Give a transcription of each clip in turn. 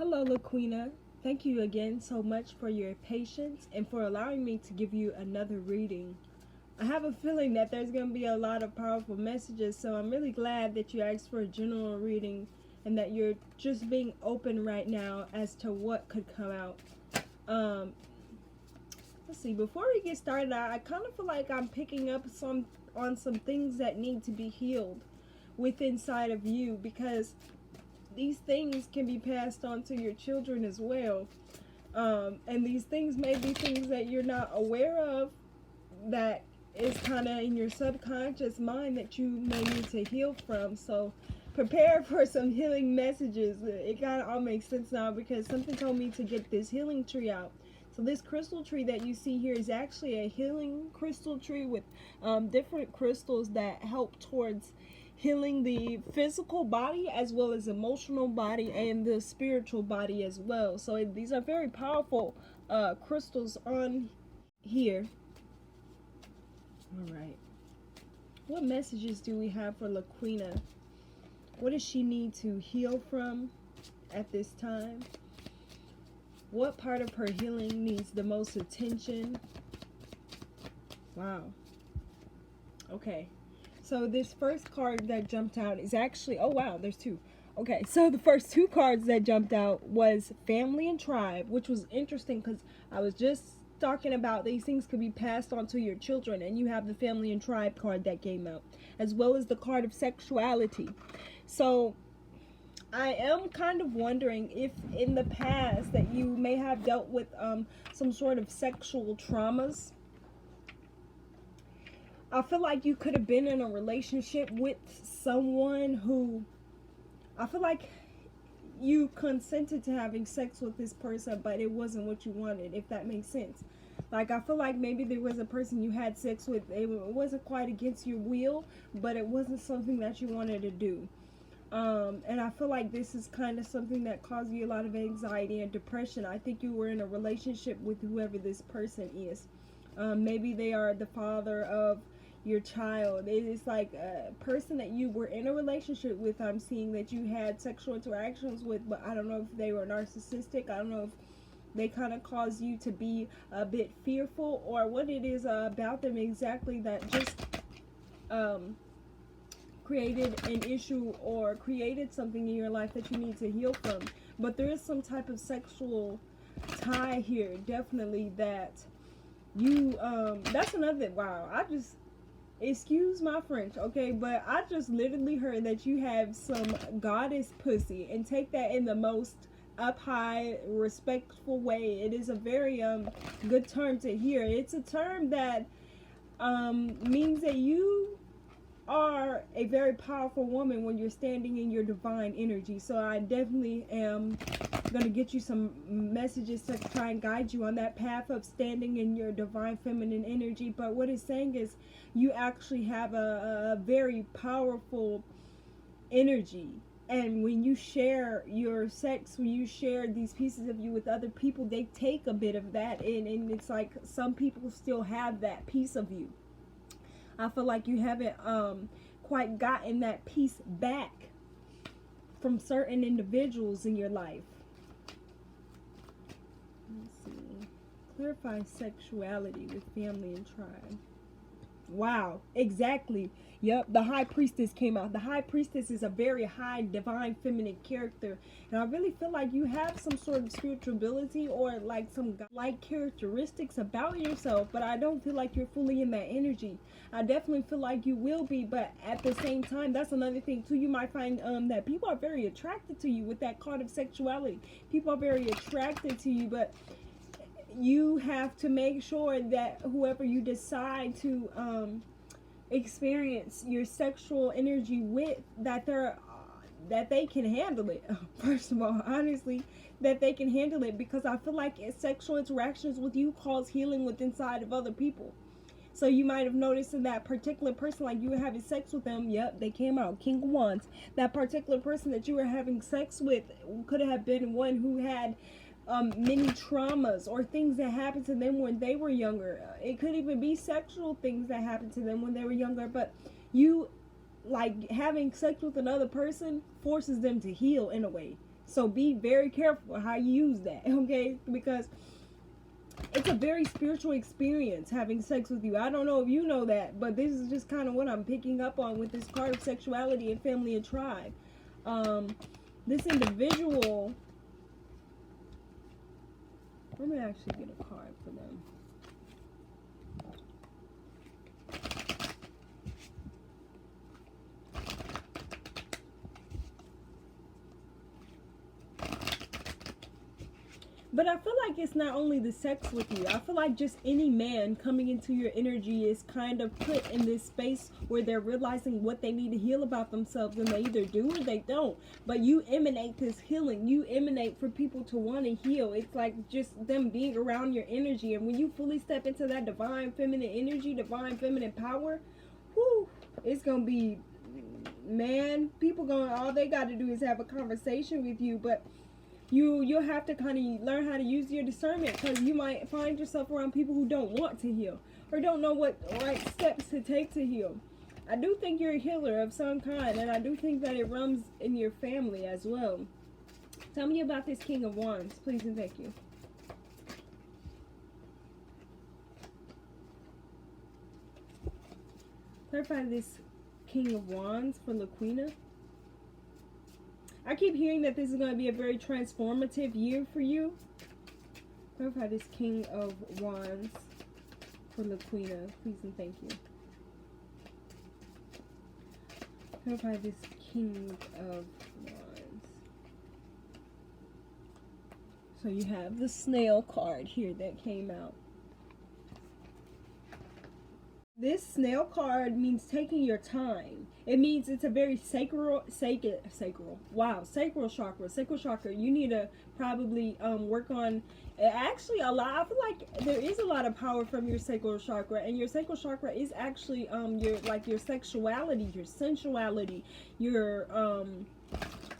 Hello, Laqueena. Thank you again so much for your patience and for allowing me to give you another reading. I have a feeling that there's going to be a lot of powerful messages, so I'm really glad that you asked for a general reading and that you're just being open right now as to what could come out. Um, let's see. Before we get started, I kind of feel like I'm picking up on some things that need to be healed with inside of you, because these things can be passed on to your children as well. And these things may be things that you're not aware of, that is kind of in your subconscious mind that you may need to heal from. So prepare for some healing messages. It kind of all makes sense now because something told me to get this healing tree out. So this crystal tree that you see here is actually a healing crystal tree with different crystals that help towards healing the physical body as well as emotional body and the spiritual body as well. So these are very powerful crystals on here. All right. What messages do we have for Laqueena? What does she need to heal from at this time? What part of her healing needs the most attention? Wow. Okay. So this first card that jumped out is actually, oh wow, there's two. Okay, so the first two cards that jumped out was family and tribe, which was interesting because I was just talking about these things could be passed on to your children, and you have the family and tribe card that came out, as well as the card of sexuality. So I am kind of wondering if in the past that you may have dealt with some sort of sexual traumas. I feel like you could have been in a relationship with someone who, I feel like you consented to having sex with this person, but it wasn't what you wanted, if that makes sense. Like, I feel like maybe there was a person you had sex with, it wasn't quite against your will, but it wasn't something that you wanted to do. And I feel like this is kind of something that caused you a lot of anxiety and depression. I think you were in a relationship with whoever this person is. Maybe they are the father of your child. It is like a person that you were in a relationship with. I'm seeing that you had sexual interactions with, but I don't know if they were narcissistic. I don't know if they kind of cause you to be a bit fearful, or what it is about them exactly that just created an issue or created something in your life that you need to heal from. But there is some type of sexual tie here, definitely, that you that's another, wow, I just, excuse my French, okay, but I just literally heard that you have some goddess pussy, and take that in the most up high, respectful way. It is a very good term to hear. It's a term that means that you are a very powerful woman when you're standing in your divine energy. So I definitely am going to get you some messages to try and guide you on that path of standing in your divine feminine energy. But what it's saying is you actually have a very powerful energy, and when you share your sex, when you share these pieces of you with other people, they take a bit of that, and it's like some people still have that piece of you. I feel like you haven't quite gotten that piece back from certain individuals in your life. Let's see. Clarify sexuality with family and tribe. Wow, exactly. Yep, the high priestess came out. The high priestess is a very high divine feminine character, and I really feel like you have some sort of spiritual ability or like some like characteristics about yourself, but I don't feel like you're fully in that energy. I definitely feel like you will be, but at the same time, that's another thing too. You might find that people are very attracted to you with that card of sexuality. People are very attracted to you, but you have to make sure that whoever you decide to experience your sexual energy with, that they can handle it. First of all, honestly, that they can handle it, because I feel like sexual interactions with you cause healing within inside of other people. So you might have noticed in that particular person, like you were having sex with them. Yep, they came out. King of Wands. That particular person that you were having sex with could have been one who had many traumas or things that happened to them when they were younger. It could even be sexual things that happened to them when they were younger. But you, like, having sex with another person forces them to heal in a way. So be very careful how you use that, okay? Because it's a very spiritual experience having sex with you. I don't know if you know that, but this is just kind of what I'm picking up on with this card of sexuality and family and tribe. This individual, let me actually get a card for them. But I feel like it's not only the sex with you. I feel like just any man coming into your energy is kind of put in this space where they're realizing what they need to heal about themselves, and they either do or they don't. But you emanate this healing. You emanate for people to want to heal. It's like just them being around your energy. And when you fully step into that divine feminine energy, divine feminine power, whoo, it's going to be, man, people going, all they got to do is have a conversation with you. But you'll have to kind of learn how to use your discernment, because you might find yourself around people who don't want to heal or don't know what right steps to take to heal. I do think you're a healer of some kind, and I do think that it runs in your family as well. Tell me about this King of Wands, please and thank you. Clarify this King of Wands for Laqueena. I keep hearing that this is going to be a very transformative year for you. Clarify this King of Wands for Laqueena, please and thank you. Clarify this King of Wands. So you have the snail card here that came out. This snail card means taking your time. It means it's a very sacral chakra. Sacral chakra. You need to probably work on. Actually, a lot. I feel like there is a lot of power from your sacral chakra, and your sacral chakra is actually your sexuality, your sensuality, your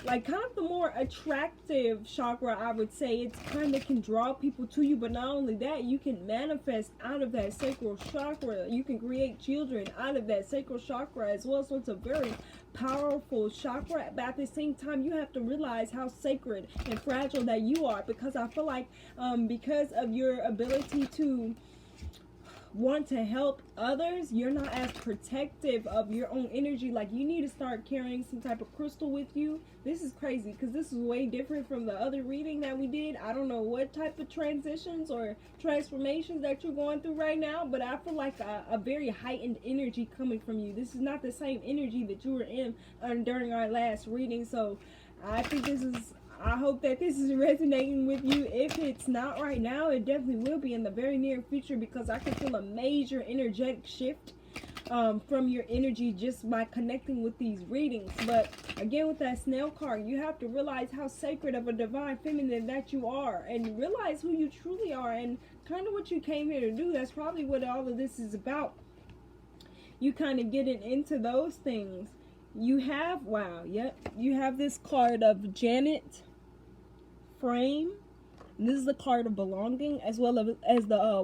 like kind of the more attractive chakra, I would say. It kind of can draw people to you, but not only that, you can manifest out of that sacral chakra. You can create children out of that sacral chakra as well. So it's a very powerful chakra, but at the same time, you have to realize how sacred and fragile that you are, because I feel like because of your ability to want to help others, you're not as protective of your own energy. Like, you need to start carrying some type of crystal with you. This is crazy, because this is way different from the other reading that we did. I don't know what type of transitions or transformations that you're going through right now, but I feel like a very heightened energy coming from you. This is not the same energy that you were in during our last reading. So I think I hope that this is resonating with you. If it's not right now, it definitely will be in the very near future, because I can feel a major energetic shift from your energy just by connecting with these readings. But again, with that snail card, you have to realize how sacred of a divine feminine that you are, and realize who you truly are and kind of what you came here to do. That's probably what all of this is about. You kind of getting into those things. You have, you have this card of Janet Frame. This is the card of belonging, as well as the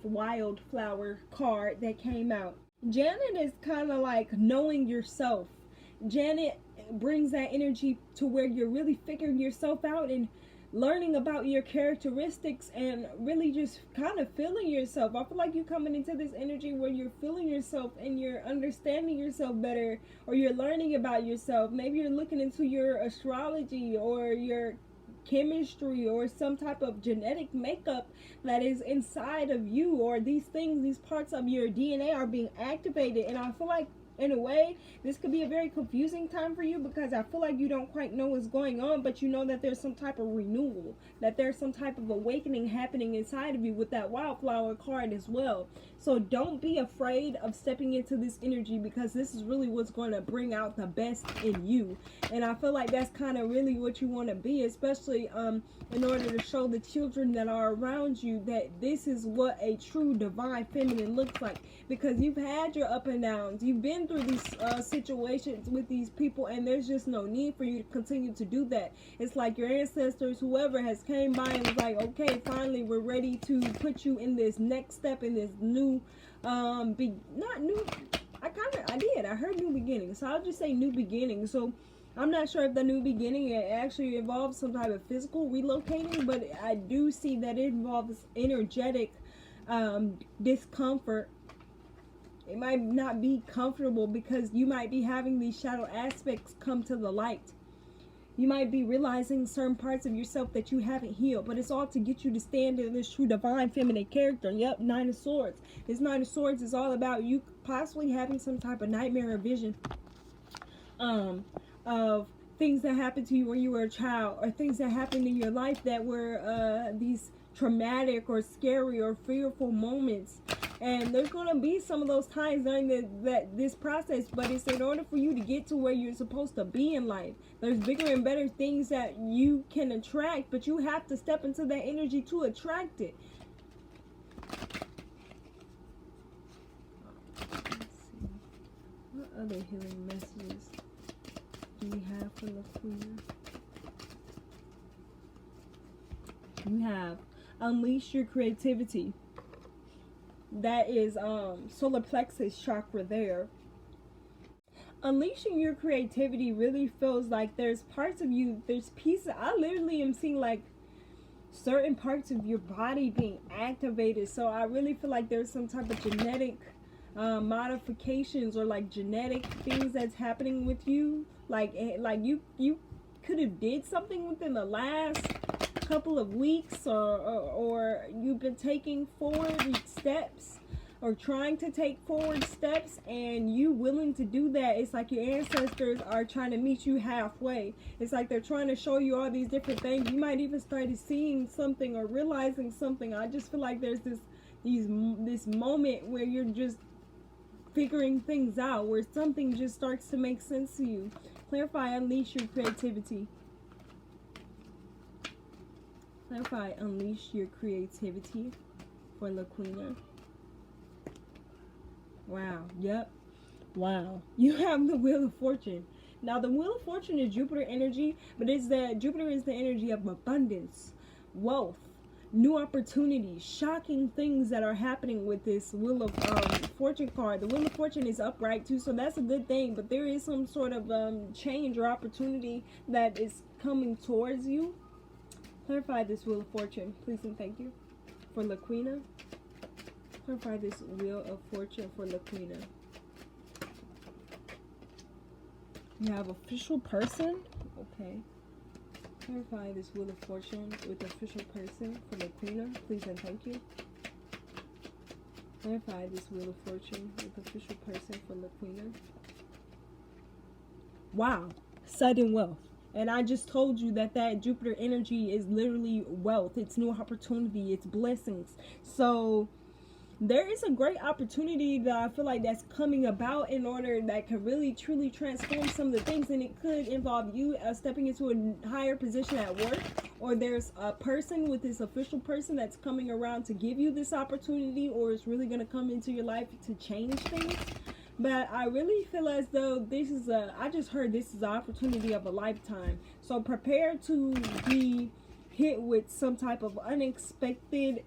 wildflower card that came out. Janet is kind of like knowing yourself. Janet brings that energy to where you're really figuring yourself out and learning about your characteristics and really just kind of feeling yourself. I feel like you're coming into this energy where you're feeling yourself and you're understanding yourself better, or you're learning about yourself. Maybe you're looking into your astrology or your chemistry or some type of genetic makeup that is inside of you, or these things, these parts of your DNA are being activated. And I feel like in a way, this could be a very confusing time for you, because I feel like you don't quite know what's going on, but you know that there's some type of renewal, that there's some type of awakening happening inside of you with that wildflower card as well. So don't be afraid of stepping into this energy, because this is really what's going to bring out the best in you. And I feel like that's kind of really what you want to be, especially in order to show the children that are around you that this is what a true divine feminine looks like. Because you've had your up and downs, you've been through these situations with these people, and there's just no need for you to continue to do that. It's like your ancestors, whoever has came by and was like, okay, finally we're ready to put you in this next step, in this new I heard new beginning, so I'll just say new beginning. So I'm not sure if the new beginning it actually involves some type of physical relocating, but I do see that it involves energetic discomfort. It might not be comfortable because you might be having these shadow aspects come to the light. You might be realizing certain parts of yourself that you haven't healed, but it's all to get you to stand in this true divine feminine character. Yep, Nine of Swords. This Nine of Swords is all about you possibly having some type of nightmare or vision of things that happened to you when you were a child, or things that happened in your life that were these traumatic or scary or fearful moments. And there's going to be some of those times during this process, but it's in order for you to get to where you're supposed to be in life. There's bigger and better things that you can attract, but you have to step into that energy to attract it. Let's see. What other healing messages do we have for Laqueena? You have unleash your creativity. That is solar plexus chakra there. Unleashing your creativity really feels like there's parts of you, there's pieces. I literally am seeing like certain parts of your body being activated. So I really feel like there's some type of genetic modifications or like genetic things that's happening with you. Like you could have did something within the last couple of weeks, or you've been taking forward steps or trying to take forward steps, and you willing to do that. It's like your ancestors are trying to meet you halfway. It's like they're trying to show you all these different things. You might even start seeing something or realizing something. I just feel like there's this moment where you're just figuring things out, where something just starts to make sense to you. Clarify, unleash your creativity. Clarify, unleash your creativity for Laqueena. Wow. Yep. Wow. You have the Wheel of Fortune. Now, the Wheel of Fortune is Jupiter energy, but Jupiter is the energy of abundance, wealth, new opportunities, shocking things that are happening with this Wheel of Fortune card. The Wheel of Fortune is upright too, so that's a good thing, but there is some sort of change or opportunity that is coming towards you. Clarify this Wheel of Fortune, please and thank you, for Laqueena. Clarify this Wheel of Fortune for Laqueena. You have official person. Okay. Clarify this Wheel of Fortune with official person for Laqueena, please and thank you. Clarify this Wheel of Fortune with official person for Laqueena. Wow. Sudden wealth. And I just told you that Jupiter energy is literally wealth. It's new opportunity. It's blessings. So there is a great opportunity that I feel like that's coming about in order that could really truly transform some of the things. And it could involve you stepping into a higher position at work. Or there's a person with this official person that's coming around to give you this opportunity. Or it's really going to come into your life to change things. But I really feel as though I just heard this is the opportunity of a lifetime. So prepare to be hit with some type of unexpected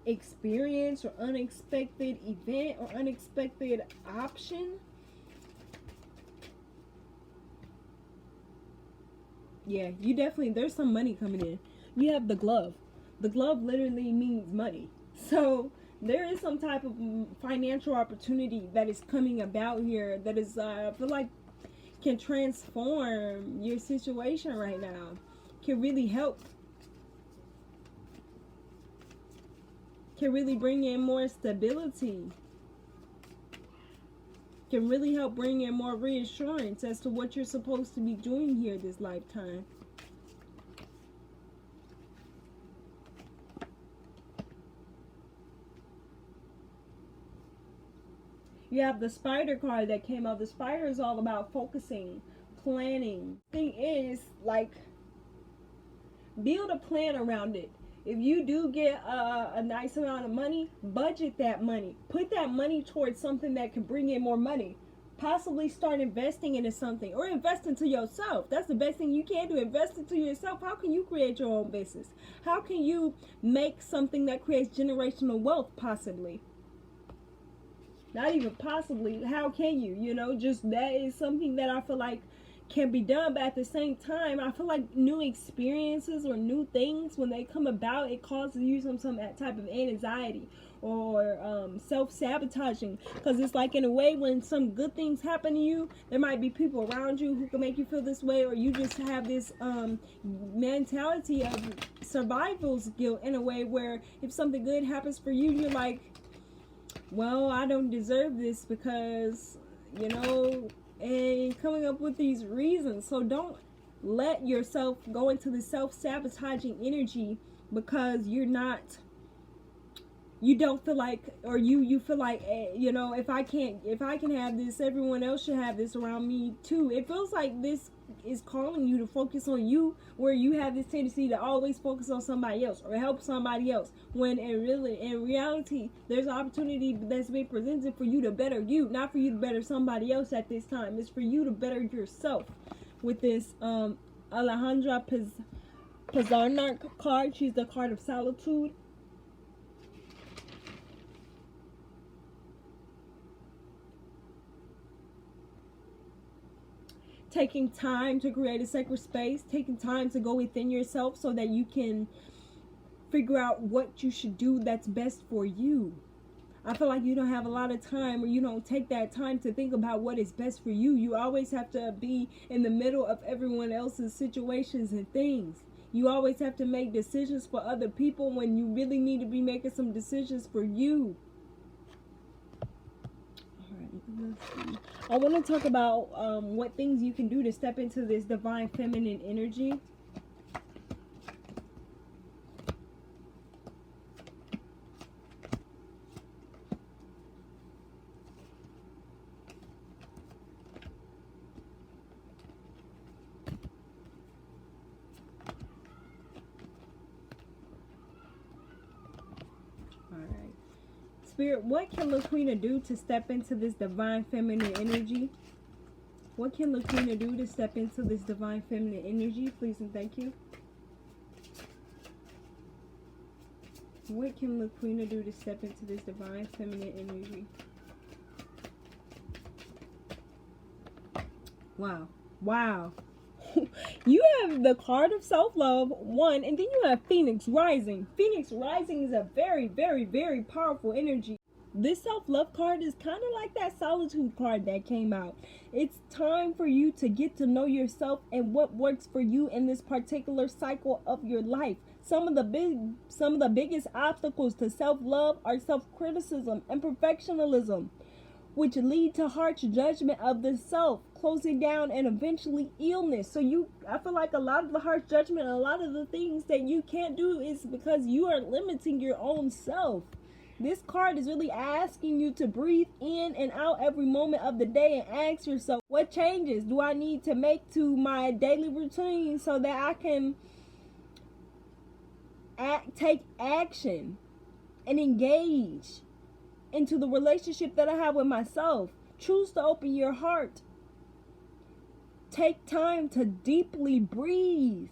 experience or unexpected event or unexpected option. Yeah, you definitely, there's some money coming in. You have the glove. The glove literally means money. So there is some type of financial opportunity that is coming about here that is, I feel like, can transform your situation right now. Can really help. Can really bring in more stability. Can really help bring in more reassurance as to what you're supposed to be doing here this lifetime. You have the Spider card that came out. The Spider is all about focusing, planning. Thing is, like, build a plan around it. If you do get a nice amount of money, budget that money. Put that money towards something that can bring in more money. Possibly start investing into something, or invest into yourself. That's the best thing you can do. Invest into yourself. How can you create your own business? How can you make something that creates generational wealth, possibly? Not even possibly. How can you? You know, just that is something that I feel like can be done, but at the same time, I feel like new experiences or new things, when they come about, it causes you some type of anxiety or self-sabotaging, because it's like, in a way, when some good things happen to you, there might be people around you who can make you feel this way, or you just have this mentality of survival's guilt, in a way where if something good happens for you, you're like, well, I don't deserve this, because, you know, and coming up with these reasons. So don't let yourself go into the self-sabotaging energy, because you don't feel like, or you feel like, you know, if I can have this, everyone else should have this around me too. It feels like this is calling you to focus on you, where you have this tendency to always focus on somebody else or help somebody else, when in reality, there's an opportunity that's been presented for you to better you, not for you to better somebody else. At this time, it's for you to better yourself. With this Alejandra Pizarnik card, she's the card of solitude. Taking time to create a sacred space, taking time to go within yourself so that you can figure out what you should do that's best for you. I feel like you don't have a lot of time, or you don't take that time to think about what is best for you. You always have to be in the middle of everyone else's situations and things. You always have to make decisions for other people when you really need to be making some decisions for you. I want to talk about what things you can do to step into this divine feminine energy. Spirit, what can Laqueena do to step into this divine feminine energy? What can Laqueena do to step into this divine feminine energy? Please and thank you. What can Laqueena do to step into this divine feminine energy? Wow. Wow. You have the card of self-love, one, and then you have Phoenix Rising. Phoenix Rising is a very, very, very powerful energy. This self-love card is kind of like that solitude card that came out. It's time for you to get to know yourself and what works for you in this particular cycle of your life. Some of the biggest obstacles to self-love are self-criticism and perfectionism, which lead to harsh judgment of the self, closing down, and eventually illness. So I feel like a lot of the harsh judgment, a lot of the things that you can't do is because you are limiting your own self. This card is really asking you to breathe in and out every moment of the day and ask yourself, what changes do I need to make to my daily routine so that I can take action and engage into the relationship that I have with myself. Choose to open your heart. Take time to deeply breathe,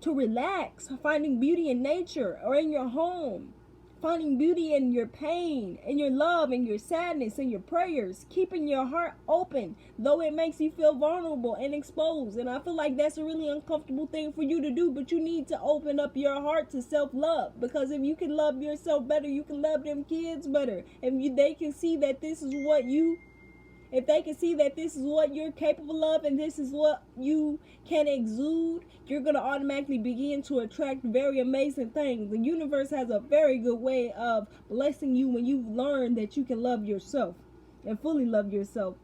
to relax, finding beauty in nature or in your home, finding beauty in your pain, in your love, in your sadness, in your prayers, keeping your heart open, though it makes you feel vulnerable and exposed. And I feel like that's a really uncomfortable thing for you to do, but you need to open up your heart to self-love, because if you can love yourself better, you can love them kids better. If they can see that this is what if they can see that this is what you're capable of and this is what you can exude, you're going to automatically begin to attract very amazing things. The universe has a very good way of blessing you when you've learned that you can love yourself and fully love yourself.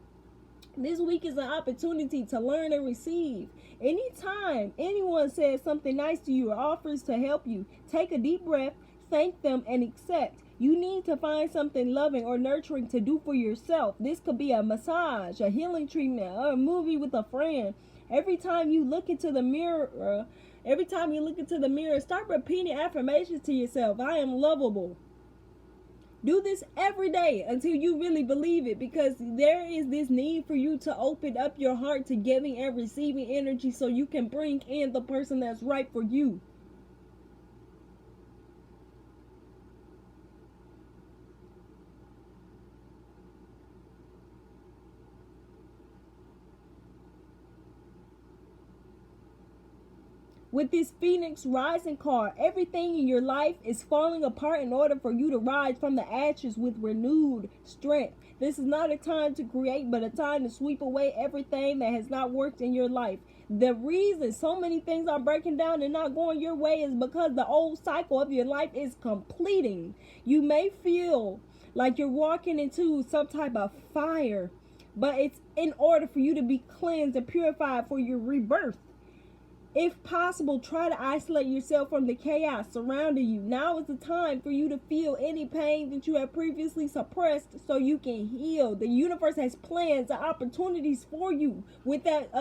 This week is an opportunity to learn and receive. Anytime anyone says something nice to you or offers to help you, take a deep breath, thank them, and accept. You need to find something loving or nurturing to do for yourself. This could be a massage, a healing treatment, or a movie with a friend. Every time you look into the mirror, start repeating affirmations to yourself. I am lovable. Do this every day until you really believe it, because there is this need for you to open up your heart to giving and receiving energy so you can bring in the person that's right for you. With this Phoenix rising card, everything in your life is falling apart in order for you to rise from the ashes with renewed strength. This is not a time to create, but a time to sweep away everything that has not worked in your life. The reason so many things are breaking down and not going your way is because the old cycle of your life is completing. You may feel like you're walking into some type of fire, but it's in order for you to be cleansed and purified for your rebirth. If possible, try to isolate yourself from the chaos surrounding you. Now is the time for you to feel any pain that you have previously suppressed so you can heal. The universe has plans and opportunities for you. With that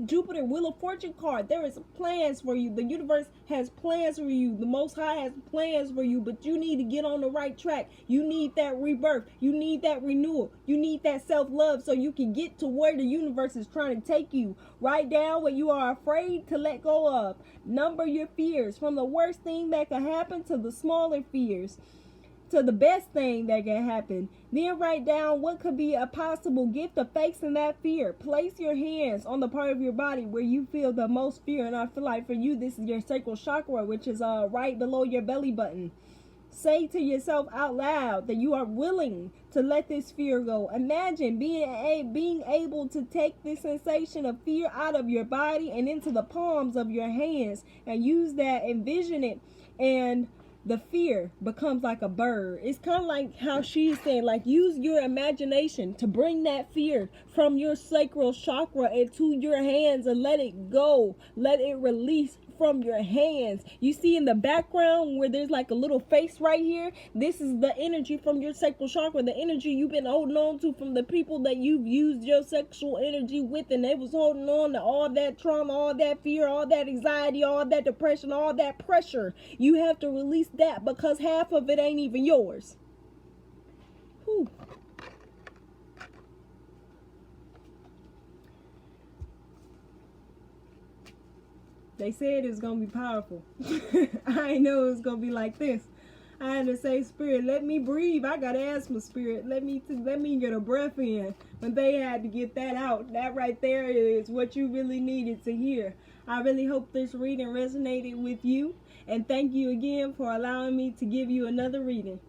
Jupiter Wheel of Fortune card, there is plans for you. The universe has plans for you. The Most High has plans for you, but you need to get on the right track. You need that rebirth. You need that renewal. You need that self-love so you can get to where the universe is trying to take you. Write down what you are afraid to let go of. Number your fears, from the worst thing that can happen to the smaller fears to the best thing that can happen. Then write down what could be a possible gift of facing that fear. Place your hands on the part of your body where you feel the most fear, and I feel like for you this is your sacral chakra, which is right below your belly button. Say to yourself out loud that you are willing to let this fear go. Imagine being able to take this sensation of fear out of your body and into the palms of your hands, and use that, envision it, and the fear becomes like a bird. It's kind of like how she's saying, like, use your imagination to bring that fear from your sacral chakra into your hands and let it go. Let it release from your hands. You see in the background where there's like a little face right here, this is the energy from your sacral chakra, the energy you've been holding on to from the people that you've used your sexual energy with, and they was holding on to all that trauma, all that fear, all that anxiety, all that depression, all that pressure. You have to release that because half of it ain't even yours. Whew. They said it was going to be powerful. I ain't know it was going to be like this. I had to say, Spirit, let me breathe. I got asthma, Spirit. Let me get a breath in. But they had to get that out. That right there is what you really needed to hear. I really hope this reading resonated with you. And thank you again for allowing me to give you another reading.